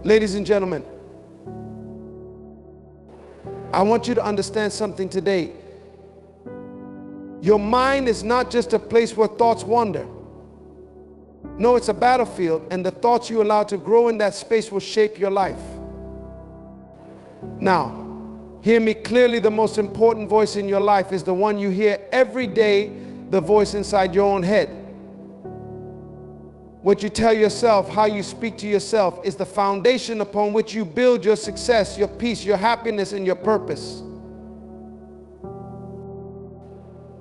Ladies and gentlemen, I want you to understand something today. Your mind is not just a place where thoughts wander. No, it's a battlefield, and the thoughts you allow to grow in that space will shape your life. Now, hear me clearly. The most important voice in your life is the one you hear every day, the voice inside your own head. What you tell yourself, how you speak to yourself, is the foundation upon which you build your success, your peace, your happiness, and your purpose.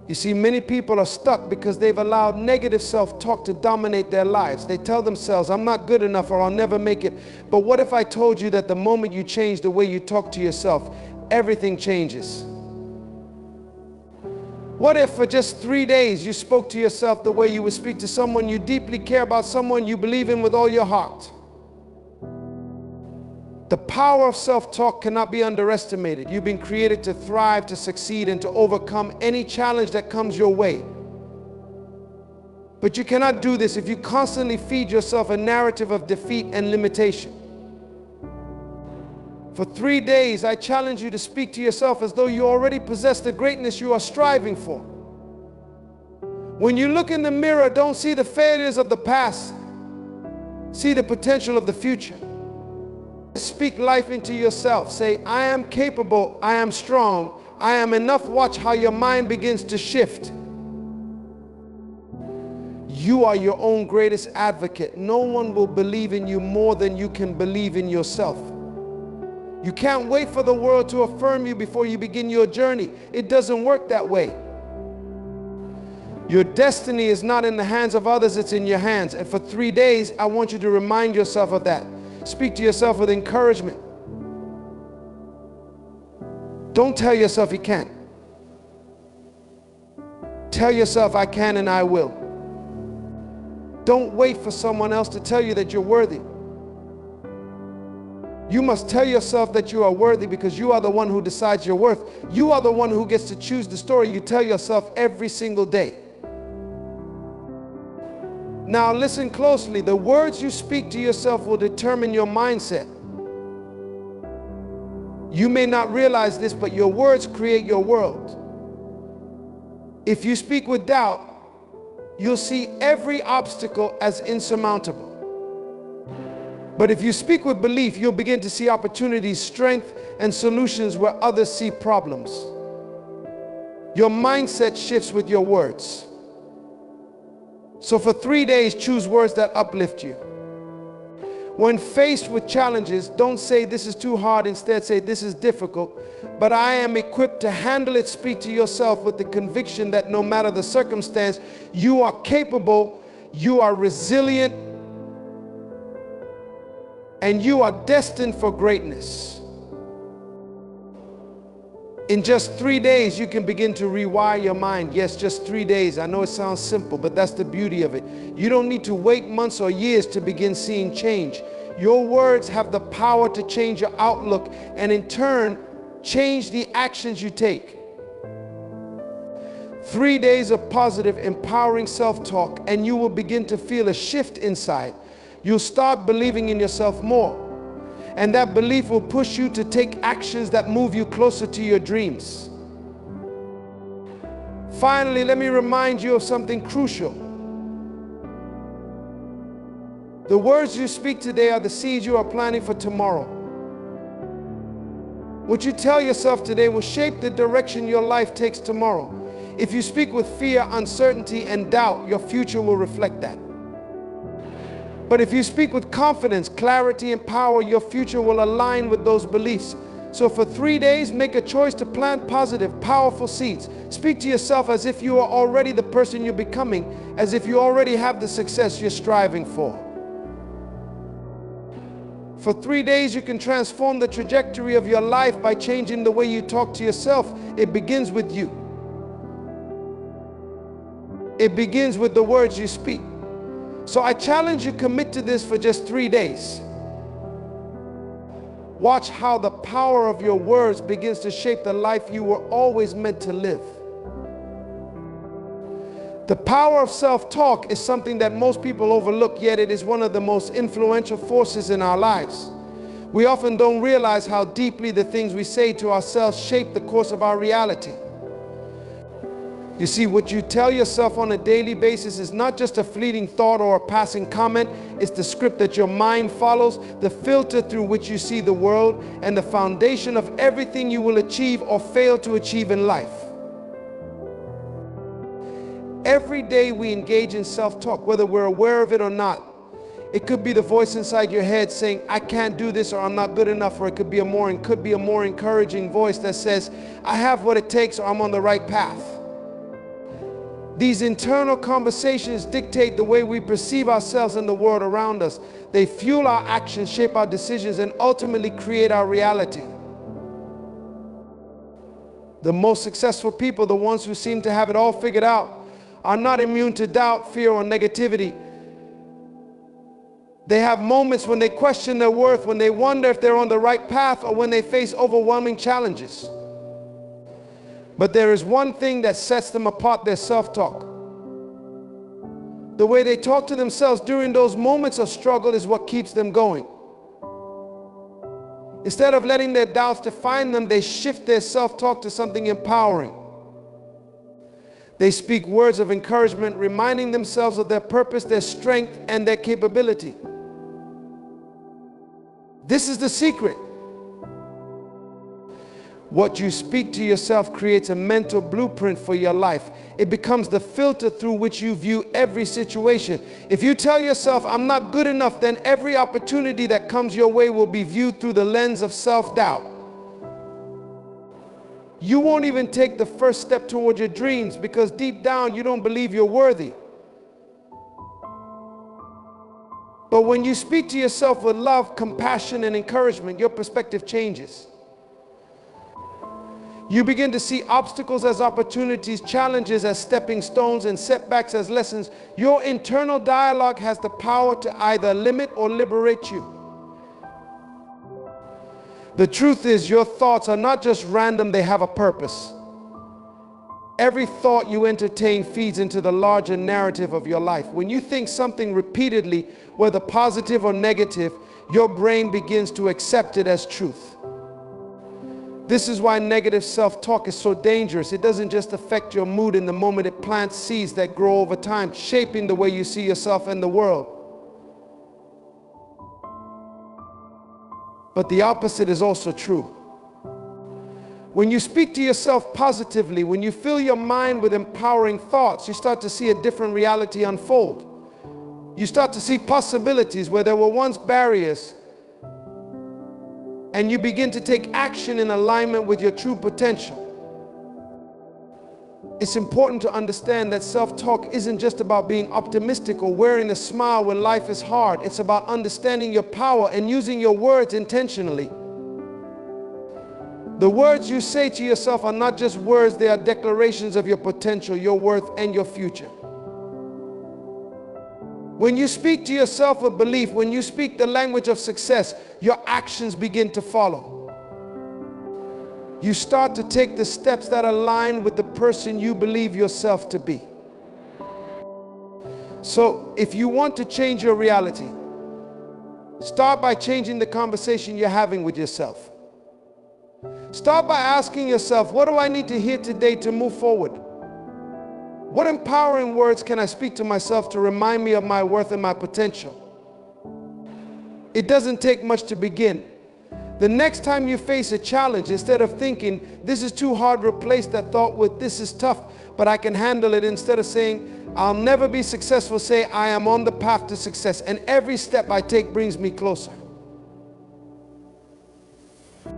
You see, many people are stuck because they've allowed negative self-talk to dominate their lives. They tell themselves, I'm not good enough, or I'll never make it. But what if I told you that the moment you change the way you talk to yourself, everything changes? What if for just 3 days you spoke to yourself the way you would speak to someone you deeply care about, someone you believe in with all your heart? The power of self-talk cannot be underestimated. You've been created to thrive, to succeed, and to overcome any challenge that comes your way. But you cannot do this if you constantly feed yourself a narrative of defeat and limitation. For 3 days, I challenge you to speak to yourself as though you already possess the greatness you are striving for. When you look in the mirror, don't see the failures of the past. See the potential of the future. Speak life into yourself. Say, I am capable, I am strong, I am enough. Watch how your mind begins to shift. You are your own greatest advocate. No one will believe in you more than you can believe in yourself. You can't wait for the world to affirm you before you begin your journey. It doesn't work that way. Your destiny is not in the hands of others, it's in your hands. And for 3 days, I want you to remind yourself of that. Speak to yourself with encouragement. Don't tell yourself you can't. Tell yourself, I can and I will. Don't wait for someone else to tell you that you're worthy. You must tell yourself that you are worthy, because you are the one who decides your worth. You are the one who gets to choose the story you tell yourself every single day. Now listen closely. The words you speak to yourself will determine your mindset. You may not realize this, but your words create your world. If you speak with doubt, you'll see every obstacle as insurmountable. But if you speak with belief, you'll begin to see opportunities, strength, and solutions where others see problems. Your mindset shifts with your words. So for 3 days, choose words that uplift you. When faced with challenges, don't say this is too hard. Instead, say this is difficult, but I am equipped to handle it. Speak to yourself with the conviction that no matter the circumstance, you are capable, you are resilient, and you are destined for greatness. In just 3 days, you can begin to rewire your mind. Yes, just 3 days. I know it sounds simple, but that's the beauty of it. You don't need to wait months or years to begin seeing change. Your words have the power to change your outlook and in turn, change the actions you take. 3 days of positive, empowering self-talk, and you will begin to feel a shift inside. You'll start believing in yourself more. And that belief will push you to take actions that move you closer to your dreams. Finally, let me remind you of something crucial. The words you speak today are the seeds you are planting for tomorrow. What you tell yourself today will shape the direction your life takes tomorrow. If you speak with fear, uncertainty, and doubt, your future will reflect that. But if you speak with confidence, clarity, and power, your future will align with those beliefs. So for 3 days, make a choice to plant positive, powerful seeds. Speak to yourself as if you are already the person you're becoming, as if you already have the success you're striving for. For 3 days, you can transform the trajectory of your life by changing the way you talk to yourself. It begins with you. It begins with the words you speak. So I challenge you, commit to this for just 3 days. Watch how the power of your words begins to shape the life you were always meant to live. The power of self-talk is something that most people overlook, yet it is one of the most influential forces in our lives. We often don't realize how deeply the things we say to ourselves shape the course of our reality. You see, what you tell yourself on a daily basis is not just a fleeting thought or a passing comment. It's the script that your mind follows, the filter through which you see the world, and the foundation of everything you will achieve or fail to achieve in life. Every day we engage in self-talk, whether we're aware of it or not. It could be the voice inside your head saying, I can't do this, or I'm not good enough, or it could be a more encouraging voice that says, I have what it takes, or I'm on the right path. These internal conversations dictate the way we perceive ourselves and the world around us. They fuel our actions, shape our decisions, and ultimately create our reality. The most successful people, the ones who seem to have it all figured out, are not immune to doubt, fear, or negativity. They have moments when they question their worth, when they wonder if they're on the right path, or when they face overwhelming challenges. But there is one thing that sets them apart: their self-talk. The way they talk to themselves during those moments of struggle is what keeps them going. Instead of letting their doubts define them, they shift their self-talk to something empowering. They speak words of encouragement, reminding themselves of their purpose, their strength, and their capability. This is the secret. What you speak to yourself creates a mental blueprint for your life. It becomes the filter through which you view every situation. If you tell yourself, I'm not good enough, then every opportunity that comes your way will be viewed through the lens of self-doubt. You won't even take the first step toward your dreams because deep down you don't believe you're worthy. But when you speak to yourself with love, compassion, and encouragement, your perspective changes. You begin to see obstacles as opportunities, challenges as stepping stones, and setbacks as lessons. Your internal dialogue has the power to either limit or liberate you. The truth is, your thoughts are not just random, they have a purpose. Every thought you entertain feeds into the larger narrative of your life. When you think something repeatedly, whether positive or negative, your brain begins to accept it as truth. This is why negative self-talk is so dangerous. It doesn't just affect your mood in the moment, it plants seeds that grow over time, shaping the way you see yourself and the world. But the opposite is also true. When you speak to yourself positively, when you fill your mind with empowering thoughts, you start to see a different reality unfold. You start to see possibilities where there were once barriers, and you begin to take action in alignment with your true potential. It's important to understand that self-talk isn't just about being optimistic or wearing a smile when life is hard. It's about understanding your power and using your words intentionally. The words you say to yourself are not just words, they are declarations of your potential, your worth, and your future. When you speak to yourself with belief, when you speak the language of success, your actions begin to follow. You start to take the steps that align with the person you believe yourself to be. So, if you want to change your reality, start by changing the conversation you're having with yourself. Start by asking yourself, what do I need to hear today to move forward? What empowering words can I speak to myself to remind me of my worth and my potential? It doesn't take much to begin. The next time you face a challenge, instead of thinking, this is too hard, replace that thought with, this is tough, but I can handle it. Instead of saying, I'll never be successful, say, I am on the path to success, and every step I take brings me closer.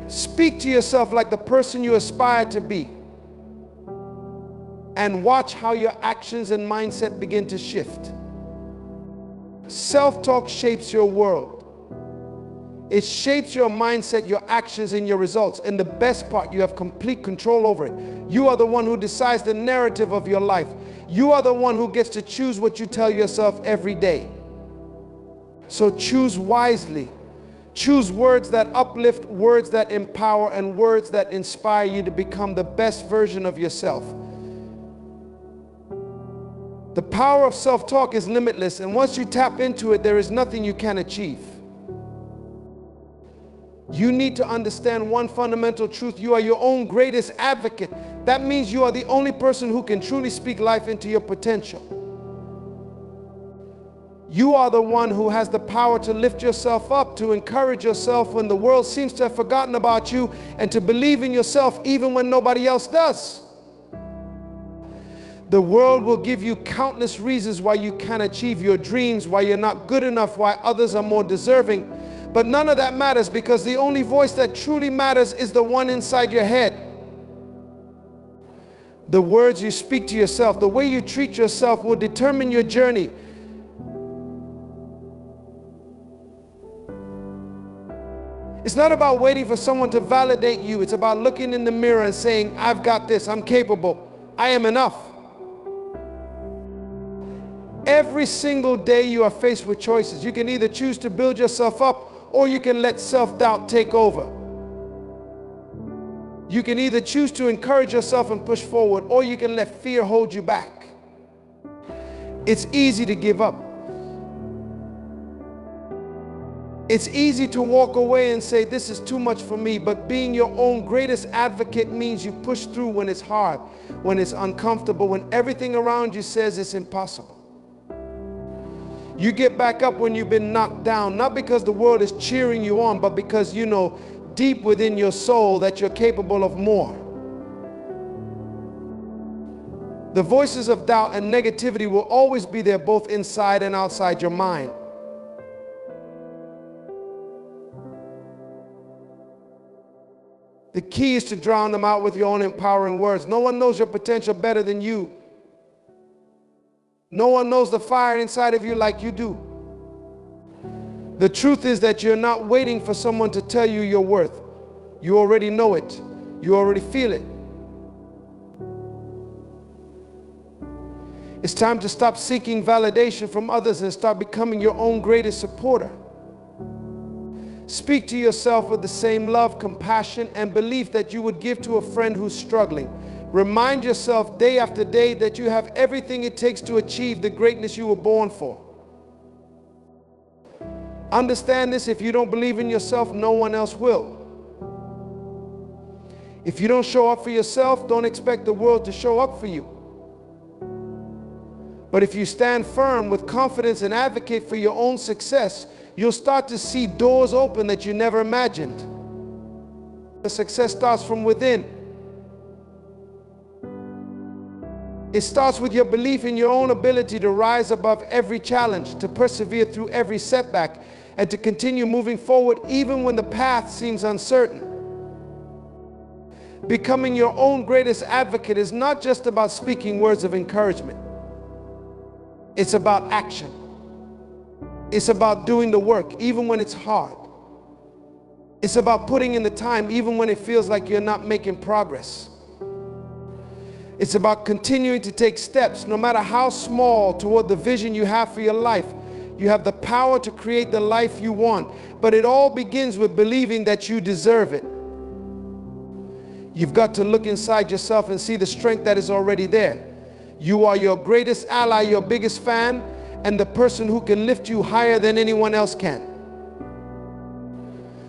Speak to yourself like the person you aspire to be, and watch how your actions and mindset begin to shift. Self-talk shapes your world. It shapes your mindset, your actions, and your results. And the best part, you have complete control over it. You are the one who decides the narrative of your life. You are the one who gets to choose what you tell yourself every day. So choose wisely. Choose words that uplift, words that empower, and words that inspire you to become the best version of yourself. The power of self-talk is limitless, and once you tap into it, there is nothing you can't achieve. You need to understand one fundamental truth. You are your own greatest advocate. That means you are the only person who can truly speak life into your potential. You are the one who has the power to lift yourself up, to encourage yourself when the world seems to have forgotten about you, and to believe in yourself even when nobody else does. The world will give you countless reasons why you can't achieve your dreams, why you're not good enough, why others are more deserving. But none of that matters, because the only voice that truly matters is the one inside your head. The words you speak to yourself, the way you treat yourself will determine your journey. It's not about waiting for someone to validate you. It's about looking in the mirror and saying, I've got this, I'm capable, I am enough. Every single day you are faced with choices. You can either choose to build yourself up, or you can let self-doubt take over. You can either choose to encourage yourself and push forward, or you can let fear hold you back. It's easy to give up. It's easy to walk away and say, this is too much for me, but being your own greatest advocate means you push through when it's hard, when it's uncomfortable, when everything around you says it's impossible. You get back up when you've been knocked down, not because the world is cheering you on, but because you know deep within your soul that you're capable of more. The voices of doubt and negativity will always be there, both inside and outside your mind. The key is to drown them out with your own empowering words. No one knows your potential better than you. No one knows the fire inside of you like you do. The truth is that you're not waiting for someone to tell you your worth. You already know it. You already feel it. It's time to stop seeking validation from others and start becoming your own greatest supporter. Speak to yourself with the same love, compassion, and belief that you would give to a friend who's struggling. Remind yourself day after day that you have everything it takes to achieve the greatness you were born for. Understand this: if you don't believe in yourself, no one else will. If you don't show up for yourself, don't expect the world to show up for you. But if you stand firm with confidence and advocate for your own success, you'll start to see doors open that you never imagined. The success starts from within. It starts with your belief in your own ability to rise above every challenge, to persevere through every setback, and to continue moving forward even when the path seems uncertain. Becoming your own greatest advocate is not just about speaking words of encouragement. It's about action. It's about doing the work even when it's hard. It's about putting in the time even when it feels like you're not making progress. It's about continuing to take steps, no matter how small, toward the vision you have for your life. You have the power to create the life you want, but it all begins with believing that you deserve it. You've got to look inside yourself and see the strength that is already there. You are your greatest ally, your biggest fan, and the person who can lift you higher than anyone else can.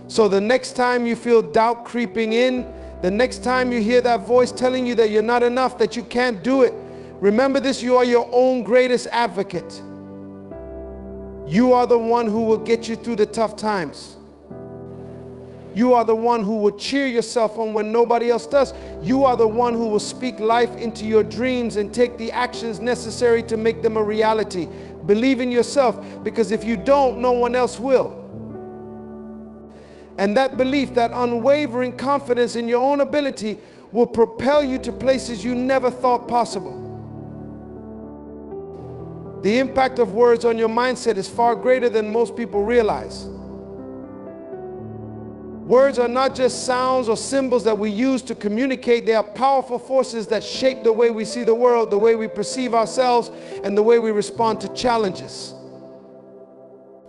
So the next time you feel doubt creeping in, the next time you hear that voice telling you that you're not enough, that you can't do it, remember this: you are your own greatest advocate. You are the one who will get you through the tough times. You are the one who will cheer yourself on when nobody else does. You are the one who will speak life into your dreams and take the actions necessary to make them a reality. Believe in yourself, because if you don't, no one else will. And that belief, that unwavering confidence in your own ability, will propel you to places you never thought possible. The impact of words on your mindset is far greater than most people realize. Words are not just sounds or symbols that we use to communicate. They are powerful forces that shape the way we see the world, the way we perceive ourselves, and the way we respond to challenges.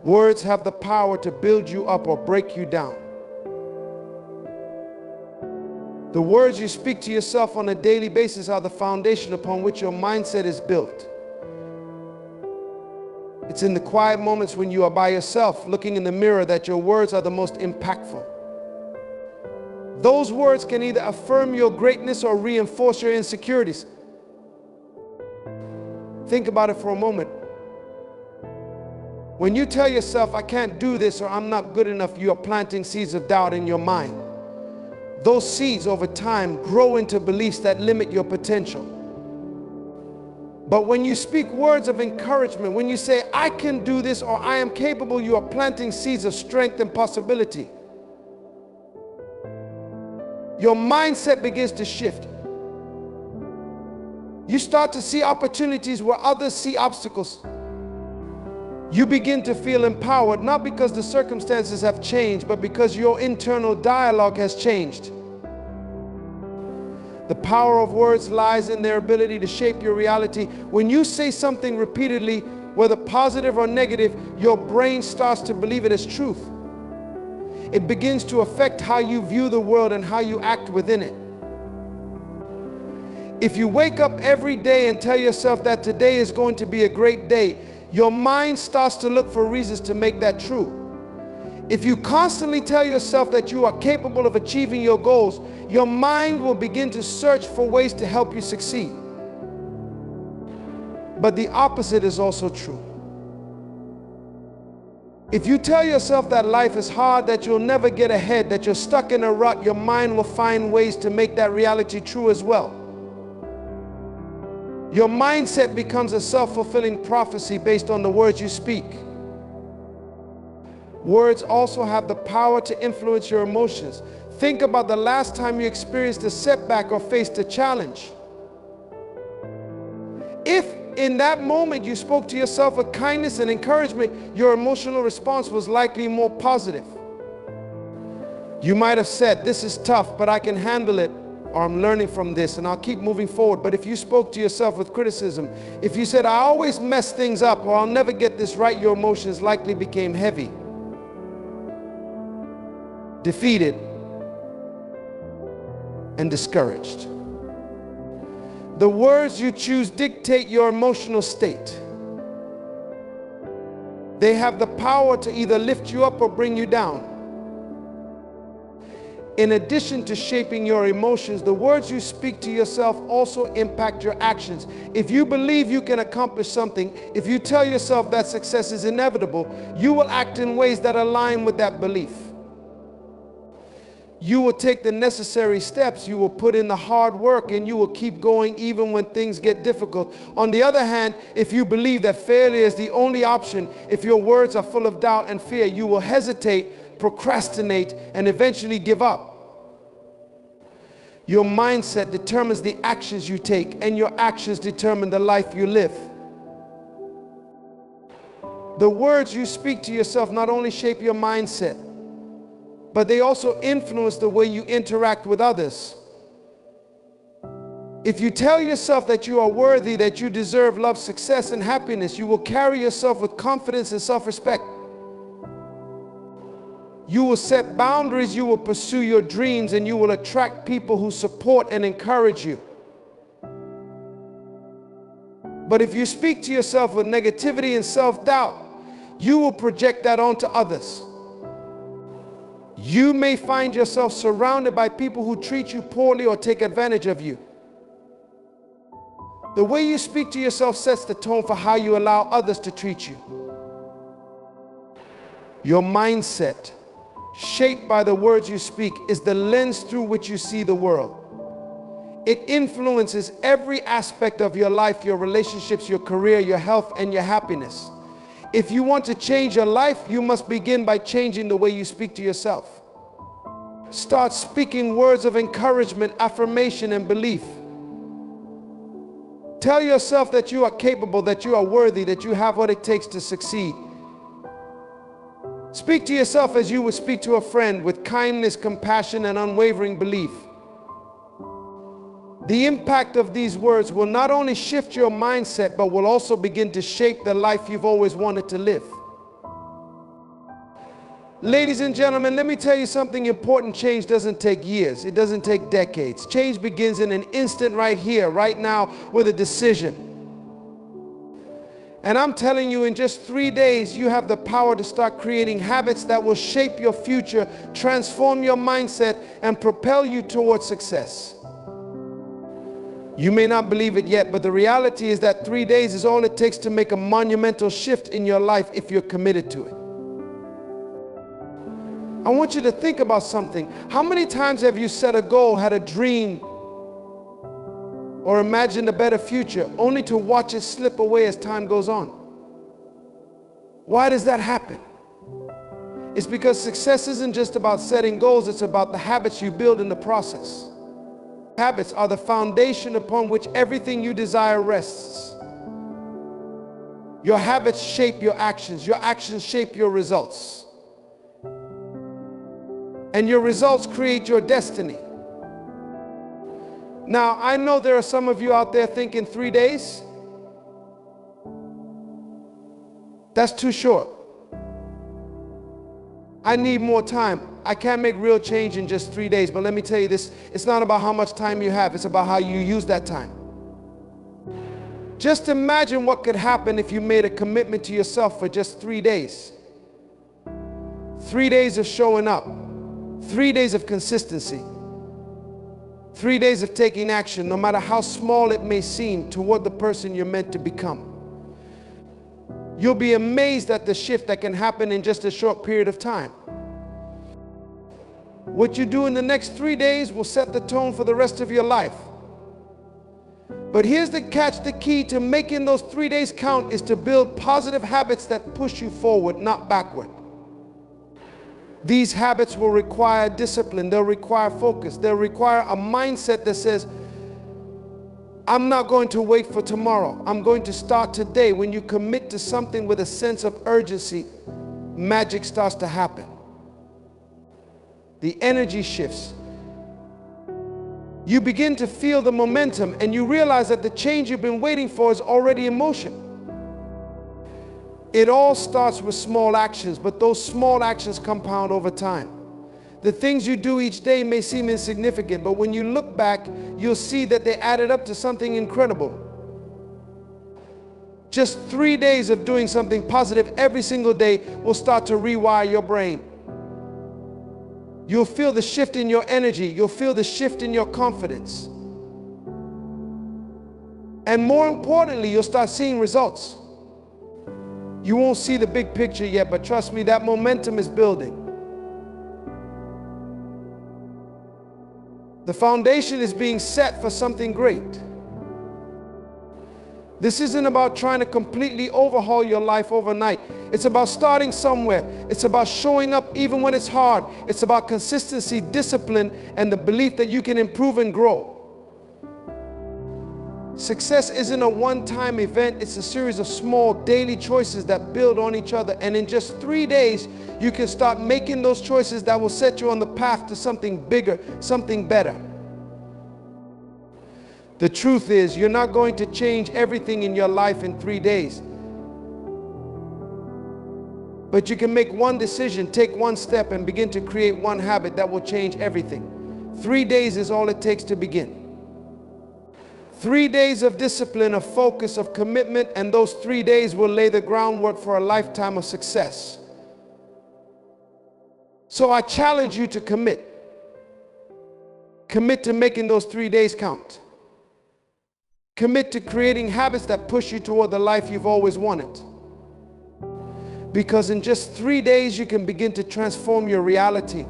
Words have the power to build you up or break you down. The words you speak to yourself on a daily basis are the foundation upon which your mindset is built. It's in the quiet moments when you are by yourself, looking in the mirror, that your words are the most impactful. Those words can either affirm your greatness or reinforce your insecurities. Think about it for a moment. When you tell yourself, I can't do this, or I'm not good enough, you are planting seeds of doubt in your mind. Those seeds over time grow into beliefs that limit your potential. But when you speak words of encouragement, when you say, I can do this, or I am capable, you are planting seeds of strength and possibility. Your mindset begins to shift. You start to see opportunities where others see obstacles. You begin to feel empowered, not because the circumstances have changed, but because your internal dialogue has changed. The power of words lies in their ability to shape your reality. When you say something repeatedly, whether positive or negative, your brain starts to believe it as truth. It begins to affect how you view the world and how you act within it. If you wake up every day and tell yourself that today is going to be a great day, your mind starts to look for reasons to make that true. If you constantly tell yourself that you are capable of achieving your goals, your mind will begin to search for ways to help you succeed. But the opposite is also true. If you tell yourself that life is hard, that you'll never get ahead, that you're stuck in a rut, your mind will find ways to make that reality true as well. Your mindset becomes a self-fulfilling prophecy based on the words you speak. Words also have the power to influence your emotions. Think about the last time you experienced a setback or faced a challenge. If in that moment you spoke to yourself with kindness and encouragement, your emotional response was likely more positive. You might have said, this is tough, but I can handle it, or I'm learning from this and I'll keep moving forward. But if you spoke to yourself with criticism, if you said, I always mess things up, or I'll never get this right, your emotions likely became heavy, defeated, and discouraged. The words you choose dictate your emotional state. They have the power to either lift you up or bring you down. In addition to shaping your emotions, the words you speak to yourself also impact your actions. If you believe you can accomplish something, if you tell yourself that success is inevitable, you will act in ways that align with that belief. You will take the necessary steps, you will put in the hard work, and you will keep going even when things get difficult. On the other hand, if you believe that failure is the only option, if your words are full of doubt and fear, you will hesitate, procrastinate, and eventually give up. Your mindset determines the actions you take, and your actions determine the life you live. The words you speak to yourself not only shape your mindset, but they also influence the way you interact with others. If you tell yourself that you are worthy, that you deserve love, success, and happiness, you will carry yourself with confidence and self-respect. You will set boundaries, you will pursue your dreams, and you will attract people who support and encourage you. But if you speak to yourself with negativity and self-doubt, you will project that onto others. You may find yourself surrounded by people who treat you poorly or take advantage of you. The way you speak to yourself sets the tone for how you allow others to treat you. Your mindset, shaped by the words you speak, is the lens through which you see the world. It influences every aspect of your life, your relationships, your career, your health, and your happiness. If you want to change your life, you must begin by changing the way you speak to yourself. Start speaking words of encouragement, affirmation, and belief. Tell yourself that you are capable, that you are worthy, that you have what it takes to succeed. Speak to yourself as you would speak to a friend, with kindness, compassion, and unwavering belief. The impact of these words will not only shift your mindset, but will also begin to shape the life you've always wanted to live. Ladies and gentlemen, let me tell you something important. Change doesn't take years. It doesn't take decades. Change begins in an instant, right here, right now, with a decision. And I'm telling you, in just 3 days, you have the power to start creating habits that will shape your future, transform your mindset, and propel you towards success. You may not believe it yet, but the reality is that 3 days is all it takes to make a monumental shift in your life if you're committed to it. I want you to think about something. How many times have you set a goal, had a dream, or imagined a better future, only to watch it slip away as time goes on? Why does that happen? It's because success isn't just about setting goals, it's about the habits you build in the process. Habits are the foundation upon which everything you desire rests. Your habits shape your actions shape your results. And your results create your destiny. Now, I know there are some of you out there thinking 3 days? That's too short. I need more time. I can't make real change in just 3 days, but let me tell you this, it's not about how much time you have, it's about how you use that time. Just imagine what could happen if you made a commitment to yourself for just 3 days. 3 days of showing up, 3 days of consistency, 3 days of taking action, no matter how small it may seem, toward the person you're meant to become. You'll be amazed at the shift that can happen in just a short period of time. What you do in the next 3 days will set the tone for the rest of your life. But here's the catch, the key to making those 3 days count is to build positive habits that push you forward, not backward. These habits will require discipline, they'll require focus, they'll require a mindset that says, I'm not going to wait for tomorrow, I'm going to start today. When you commit to something with a sense of urgency, magic starts to happen. The energy shifts. You begin to feel the momentum and you realize that the change you've been waiting for is already in motion. It all starts with small actions, but those small actions compound over time. The things you do each day may seem insignificant, but when you look back, you'll see that they added up to something incredible. Just 3 days of doing something positive every single day will start to rewire your brain. You'll feel the shift in your energy. You'll feel the shift in your confidence. And more importantly, you'll start seeing results. You won't see the big picture yet, but trust me, that momentum is building. The foundation is being set for something great. This isn't about trying to completely overhaul your life overnight. It's about starting somewhere. It's about showing up even when it's hard. It's about consistency, discipline, and the belief that you can improve and grow. Success isn't a one-time event, it's a series of small daily choices that build on each other. And in just 3 days, you can start making those choices that will set you on the path to something bigger, something better. The truth is, you're not going to change everything in your life in 3 days. But you can make one decision, take one step, and begin to create one habit that will change everything. 3 days is all it takes to begin. 3 days of discipline, of focus, of commitment, and those 3 days will lay the groundwork for a lifetime of success. So I challenge you to commit. Commit to making those 3 days count. Commit to creating habits that push you toward the life you've always wanted. Because in just 3 days, you can begin to transform your reality.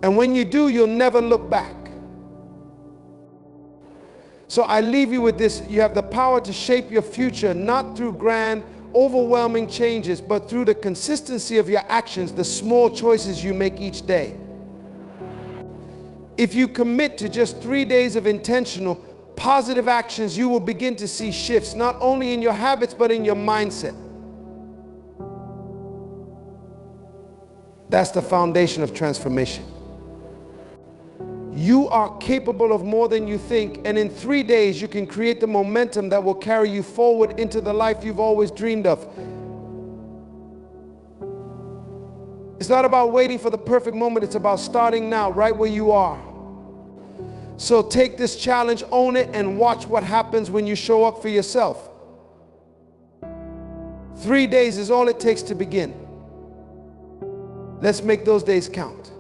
And when you do, you'll never look back. So I leave you with this. You have the power to shape your future, not through grand, overwhelming changes, but through the consistency of your actions, the small choices you make each day. If you commit to just 3 days of intentional, positive actions, you will begin to see shifts, not only in your habits, but in your mindset. That's the foundation of transformation. You are capable of more than you think, and in 3 days, you can create the momentum that will carry you forward into the life you've always dreamed of. It's not about waiting for the perfect moment, it's about starting now, right where you are. So take this challenge, own it, and watch what happens when you show up for yourself. 3 days is all it takes to begin. Let's make those days count.